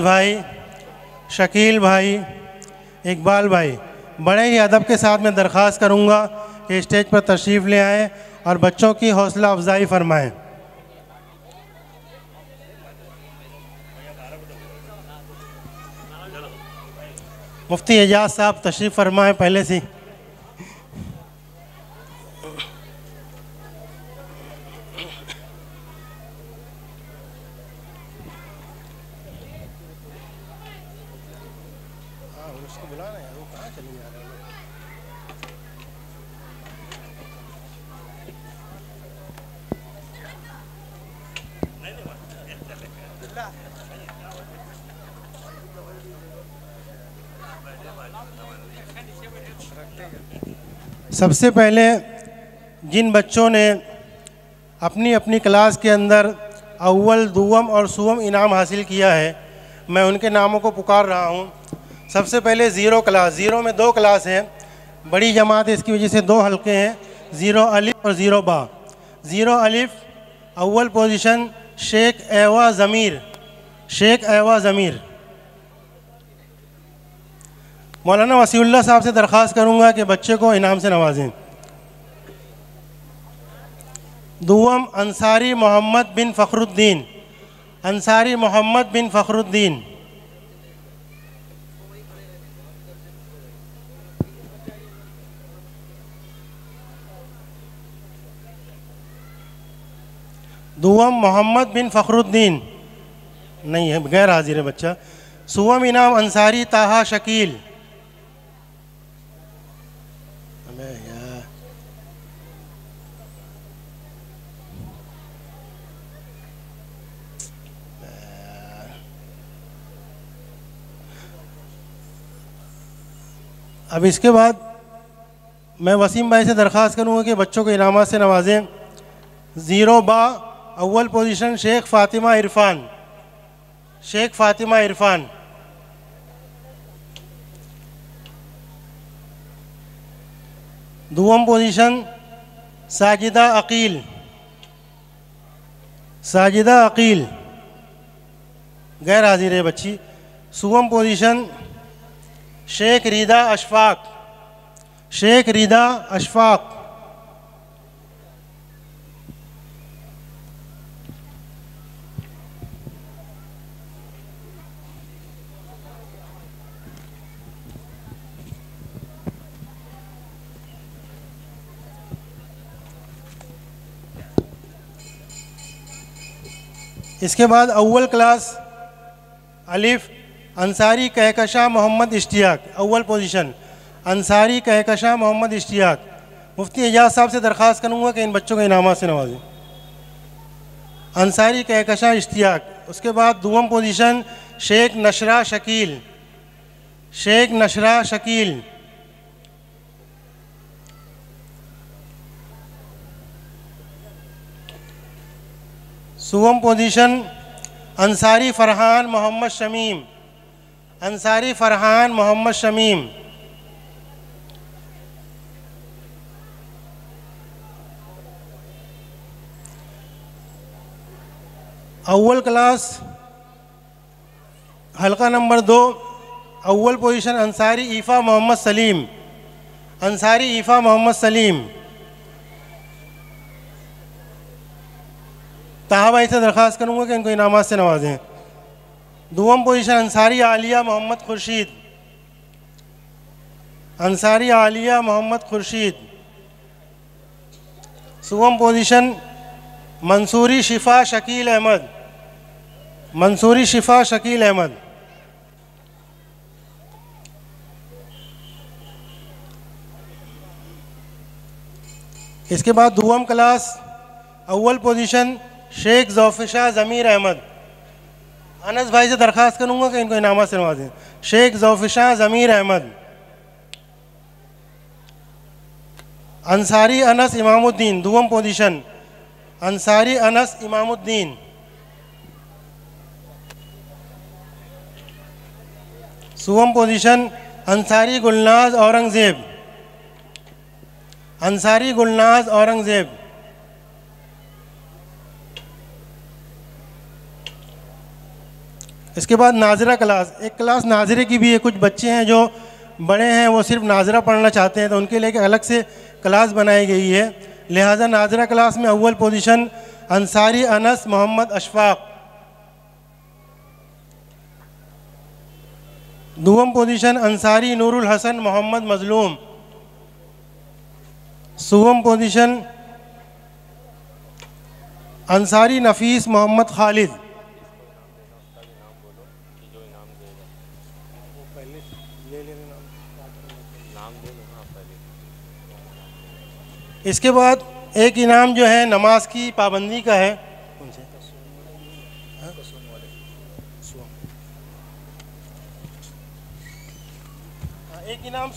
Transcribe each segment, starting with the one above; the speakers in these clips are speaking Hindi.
भाई, शकील भाई, इकबाल भाई, बड़े ही अदब के साथ मैं दरख्वास्त करूँगा कि स्टेज पर तशरीफ़ ले आएँ और बच्चों की हौसला अफजाई फरमाएँ। मुफ्ती एजाज साहब तशरीफ़ फरमाएँ पहले से। सबसे पहले जिन बच्चों ने अपनी अपनी क्लास के अंदर अव्वल, दुव्वम और सुवम इनाम हासिल किया है, मैं उनके नामों को पुकार रहा हूँ। सबसे पहले ज़ीरो क्लास, ज़ीरो में 2 क्लास हैं, बड़ी जमात है, इसकी वजह से 2 हल्के हैं, ज़ीरो अलिफ और ज़ीरो बा। ज़ीरो अलिफ अव्वल पोजीशन शेख एवा ज़मीर, शेख एवा ज़मीर। मौलाना वसीउल्लाह साहब से दरख्वास्त करूँगा कि बच्चे को इनाम से नवाजें। दुवम अंसारी मोहम्मद बिन फ़खरुद्दीन, अंसारी मोहम्मद बिन फ़खरुद्दीन। दुवम मोहम्मद बिन फ़खरुद्दीन नहीं है, गैर हाजिर है बच्चा। सुवम इनाम अंसारी ताहा शकील। अब इसके बाद मैं वसीम भाई से दरख्वास्त करूँगा कि बच्चों को इनामात से नवाजें। ज़ीरो बा अव्वल पोजीशन शेख फ़ातिमा इरफ़ान, शेख फ़ातिमा इरफ़ान। दुवम पोजीशन साजिदा अकील, साजिदा अकील, गैर हाजिर है बच्ची। सुवम पोजीशन शेख रिदा अशफाक, शेख रिदा अशफाक। इसके बाद अव्वल क्लास अलिफ अंसारी कहकशा मोहम्मद इश्तियाक, अव्वल पोजीशन अंसारी कहकशा मोहम्मद इश्तियाक। मुफ्ती एजाज साहब से दरख्वास्त करूँगा कि इन बच्चों को इनामात से नवाजें। अंसारी कहकशा इश्तियाक। उसके बाद दुवम पोजीशन शेख नशरा शकील, शेख नशरा शकील। सुवम पोजीशन अंसारी फ़रहान मोहम्मद शमीम, अंसारी फ़रहान मोहम्मद शमीम। अव्वल क्लास हल्का नंबर 2 अव्वल पोजीशन अंसारी ईफ़ा मोहम्मद सलीम, अंसारी ईफ़ा मोहम्मद सलीम। ताहा भाई से दरख्वास्त करूँगा कि इनको इनामात से नवाजें। दुवम पोजीशन अंसारी आलिया मोहम्मद खुर्शीद, अंसारी आलिया मोहम्मद खुर्शीद। सुवम पोजीशन मंसूरी शिफा शकील अहमद, मंसूरी शिफा शकील अहमद। इसके बाद दुवम क्लास अव्वल पोजीशन शेख ज़ौफ़िशा ज़मीर अहमद। अनस भाई से दरख्वास्त करूँगा कि इनको इनामात से नवाजें। शेख ज़ौफ़िशा ज़मीर अहमद। अंसारी अनस इमामुद्दीन, दुवम पोजीशन अंसारी अनस इमामुद्दीन। सुवम पोजीशन अंसारी गुलनाज औरंगज़ेब, अंसारी गुलनाज औरंगज़ेब। इसके बाद नाजरा क्लास, एक क्लास नाजरे की भी है। कुछ बच्चे हैं जो बड़े हैं वो सिर्फ नाजरा पढ़ना चाहते हैं, तो उनके लिए एक अलग से क्लास बनाई गई है। लिहाजा नाजरा क्लास में अव्वल पोजीशन अंसारी अनस मोहम्मद अशफाक, दुवम पोजीशन अंसारी नूरुल हसन मोहम्मद मजलूम, सुवम पोजीशन अंसारी नफीस मोहम्मद खालिद। इसके बाद एक इनाम जो है नमाज की पाबंदी का है। उनसे एक इनाम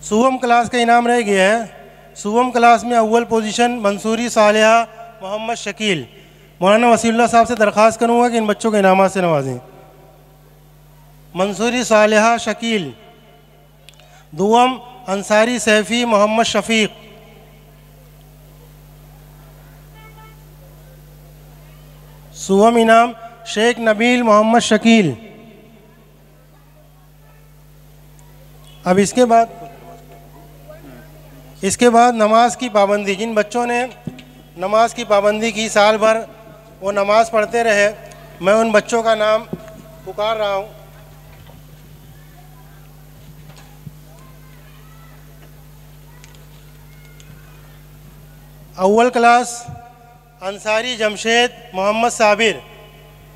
सुवम क्लास का इनाम रह गया है। सुवम क्लास में अव्वल पोजीशन मंसूरी सालिहा मोहम्मद शकील। मौलाना वसीउल्लाह साहब से दरख्वास्त करूँगा कि इन बच्चों को इनामात से नवाजें। मंसूरी सालिहा शकील। दुवम अंसारी सैफ़ी मोहम्मद शफ़ीक। सुवम इनाम शेख नबील मोहम्मद शकील। अब इसके बाद नमाज की पाबंदी। जिन बच्चों ने नमाज की पाबंदी की, साल भर वो नमाज पढ़ते रहे, मैं उन बच्चों का नाम पुकार रहा हूँ। अव्वल क्लास अंसारी जमशेद मोहम्मद साबिर,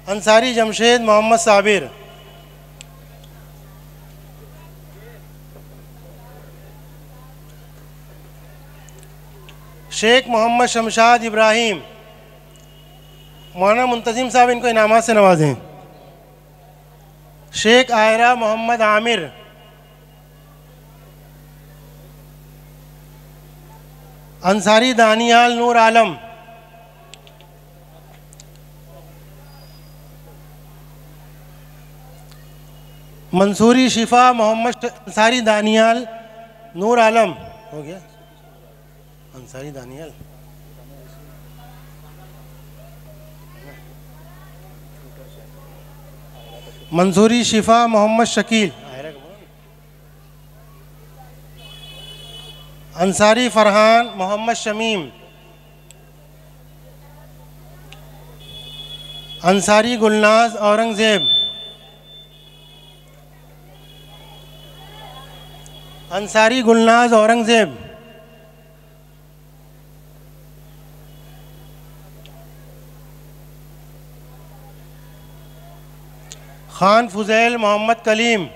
अंसारी जमशेद मोहम्मद साबिर। शेख मोहम्मद शमशाद इब्राहिम। मौलाना मुंतजिम साहब इनको इनामात से नवाजें। शेख आयरा मोहम्मद आमिर। अंसारी दानियाल नूर आलम। मंसूरी शिफा मोहम्मद अंसारी दानियाल नूर आलम। हो गया अंसारी दानियाल। मंसूरी शिफा मोहम्मद शकील। अंसारी फरहान मोहम्मद शमीम। अंसारी गुलनाज औरंगज़ेब। अंसारी गुलनाज औरंगज़ेब। खान फुजैल मोहम्मद कलीम।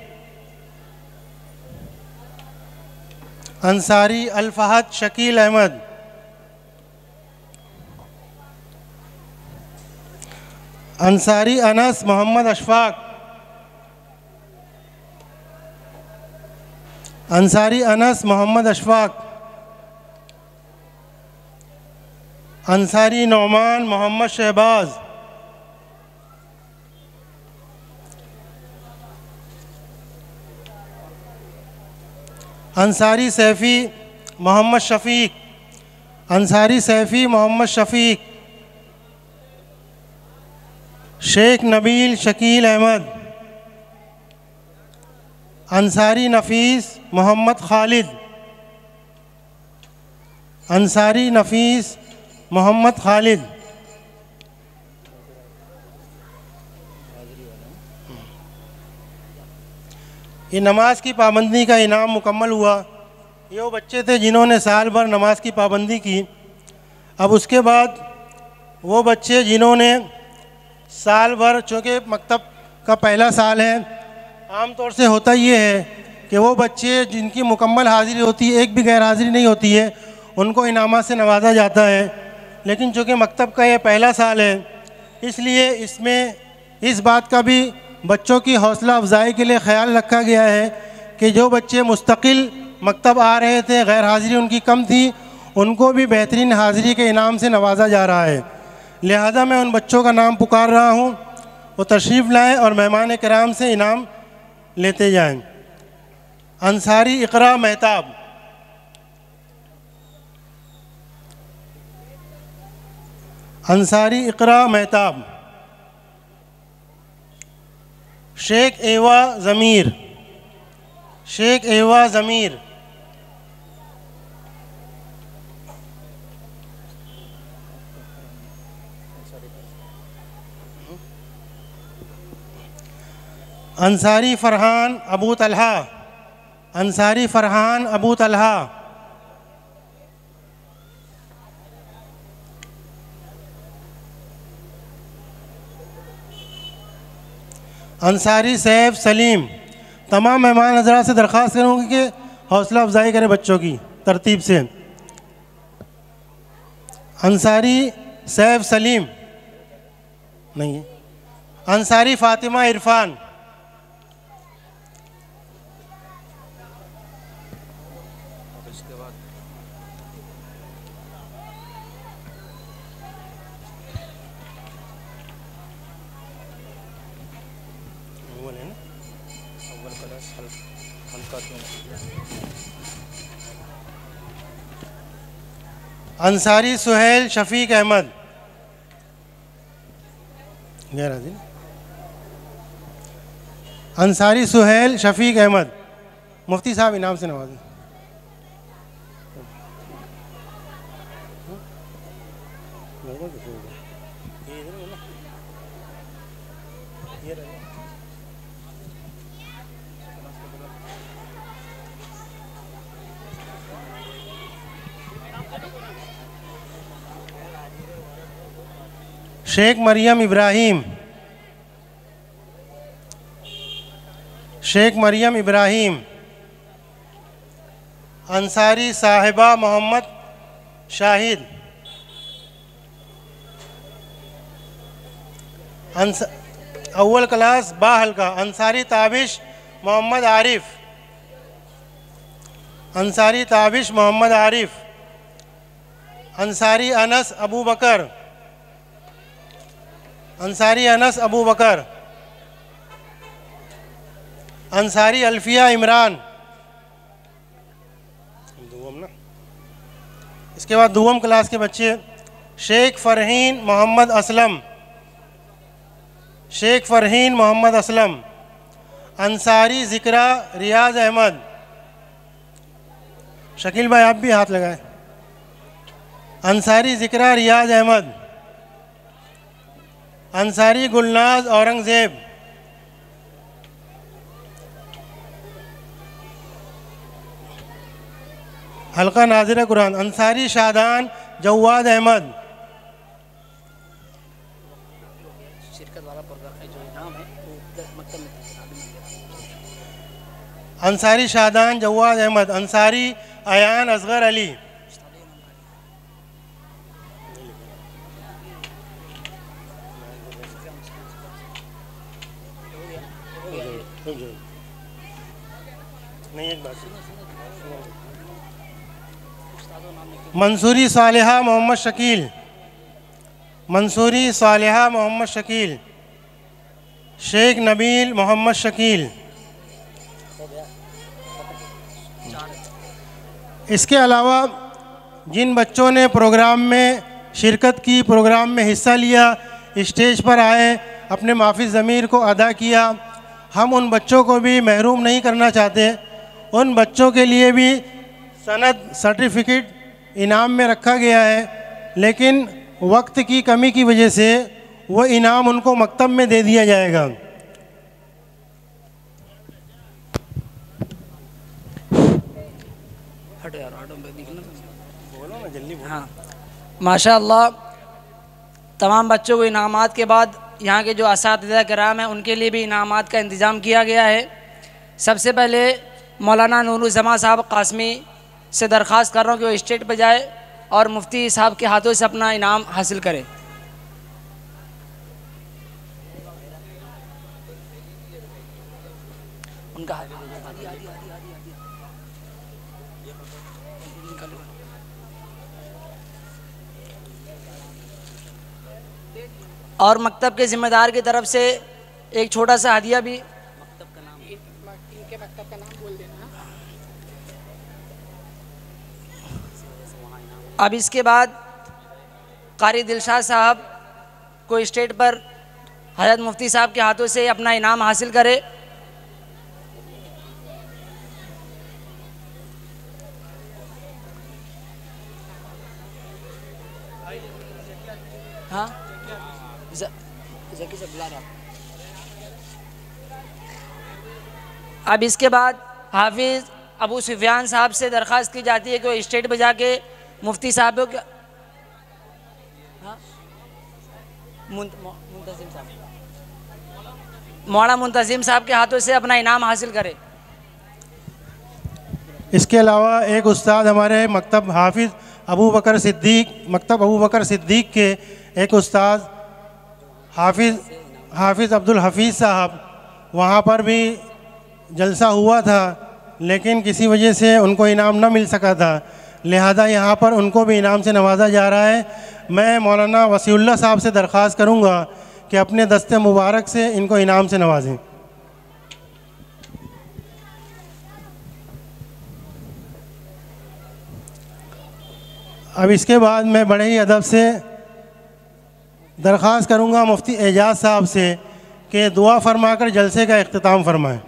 अंसारी अल-फहद शकील अहमद। अंसारी अनस मोहम्मद अशफाक। अंसारी अनस मोहम्मद अशफाक। अंसारी नौमान मोहम्मद शहबाज। अंसारी सैफ़ी मोहम्मद शफ़ीक। अंसारी सैफ़ी मोहम्मद शफ़ीक। शेख नबील शकील अहमद। अंसारी नफ़ीस मोहम्मद खालिद। अंसारी नफ़ीस मोहम्मद खालिद। ये नमाज की पाबंदी का इनाम मुकम्मल हुआ। ये वो बच्चे थे जिन्होंने साल भर नमाज की पाबंदी की। अब उसके बाद वो बच्चे जिन्होंने साल भर, चूँकि मकतब का पहला साल है, आम तौर से होता ये है कि वो बच्चे जिनकी मुकम्मल हाज़िरी होती है, एक भी गैर हाज़िरी नहीं होती है, उनको इनामात से नवाजा जाता है। लेकिन चूँकि मकतब का ये पहला साल है, इसलिए इसमें इस बात का भी बच्चों की हौसला अफजाई के लिए ख्याल रखा गया है कि जो बच्चे मुस्तकिल मकतब आ रहे थे, गैर हाज़िरी उनकी कम थी, उनको भी बेहतरीन हाज़िरी के इनाम से नवाजा जा रहा है। लिहाजा मैं उन बच्चों का नाम पुकार रहा हूँ, वो तशरीफ़ लाएँ और मेहमान किराम से इनाम लेते जाएँ। अंसारी इकरा महताब। अंसारी इकरा महताब। शेख एवा ज़मीर, शेख एवा ज़मीर। अंसारी फ़रहान अबू तलहा, अंसारी फ़रहान अबू तलहा। अंसारी सैफ सलीम। तमाम मेहमान हज़रात से दरख्वास्त करूँगी कि हौसला अफजाई करें बच्चों की तरतीब से। अंसारी सैफ सलीम नहीं है। अंसारी फ़ातिमा इरफ़ान, अंसारी सुहेल शफीक अहमद, अंसारी सुहेल शफीक अहमद। मुफ्ती साहब इनाम से नवाजें। शेख मरियम इब्राहिम, शेख मरियम इब्राहिम। अंसारी साहिबा मोहम्मद शाहिद, अव्वल क्लास बाहल्का। अंसारी ताबिश मोहम्मद आरिफ, अंसारी ताबिश मोहम्मद आरिफ। अंसारी अनस अबू बकर, अंसारी अनस अबू बकर। अंसारी अल्फिया इमरान। इसके बाद दुवम क्लास के बच्चे शेख फ़रहीन मोहम्मद असलम, शेख फ़रहीन मोहम्मद असलम। अंसारी ज़िक्रा रियाज अहमद। शकील भाई आप भी हाथ लगाएं। अंसारी ज़िक्रा रियाज अहमद। अंसारी गुलनाज औरंगज़ेब। हल्का नाज़िर कुरान। अंसारी शादान जवाद अहमद। अंसारी शादान जवाद अहमद। अंसारी अयान असगर अली। मंसूरी सालिहा मोहम्मद शकील, मंसूरी सालिहा मोहम्मद शकील। शेख नबील मोहम्मद शकील। इसके अलावा जिन बच्चों ने प्रोग्राम में शिरकत की, प्रोग्राम में हिस्सा लिया, स्टेज पर आए, अपने माफ़ी ज़मीर को अदा किया, हम उन बच्चों को भी महरूम नहीं करना चाहते। उन बच्चों के लिए भी सनद सर्टिफिकेट इनाम में रखा गया है, लेकिन वक्त की कमी की वजह से वो इनाम उनको मकतब में दे दिया जाएगा। हाँ, माशाअल्लाह तमाम बच्चों को इनामात के बाद यहाँ के जो असातिज़ा किराम हैं उनके लिए भी इनामात का इंतज़ाम किया गया है। सबसे पहले मौलाना नूरुज़्ज़मा साहब कासमी से दरख्वास्त कर रहा हूँ कि वो स्टेज पर जाए और मुफ्ती साहब के हाथों से अपना इनाम हासिल करें। उनका और मकतब के ज़िम्मेदार की तरफ से एक छोटा सा हदिया भी। मकतब का नाम, इनके मकतब का नाम बोल देना। अब इसके बाद कारी दिलशाद साहब को स्टेज पर हज़रत मुफ्ती साहब के हाथों से अपना इनाम हासिल करे। हाँ जकी से बुला रहा। अब इसके बाद हाफिज़ अबू सुफियान साहब से दरख्वास्त की जाती है कि वो स्टेज बजा के मुफ्ती साहब के मुंतजिम साहब मौलाना मुंतजिम साहब के हाथों से अपना इनाम हासिल करे। इसके अलावा एक उस्ताद हमारे मकतब अबू बकर सिद्दीक के एक उस्ताद हाफिज़ अब्दुल हफीज़ साहब, वहाँ पर भी जलसा हुआ था लेकिन किसी वजह से उनको इनाम न मिल सका था, लिहाजा यहाँ पर उनको भी इनाम से नवाजा जा रहा है। मैं मौलाना वसीउल्लाह साहब से दरख्वास्त करूँगा कि अपने दस्ते मुबारक से इनको इनाम से नवाजें। अब इसके बाद मैं बड़े ही अदब से दरख्वास्त करूँगा मुफ्ती एजाज़ साहब से कि दुआ फरमाकर जलसे का इख्तिताम फरमाएँ।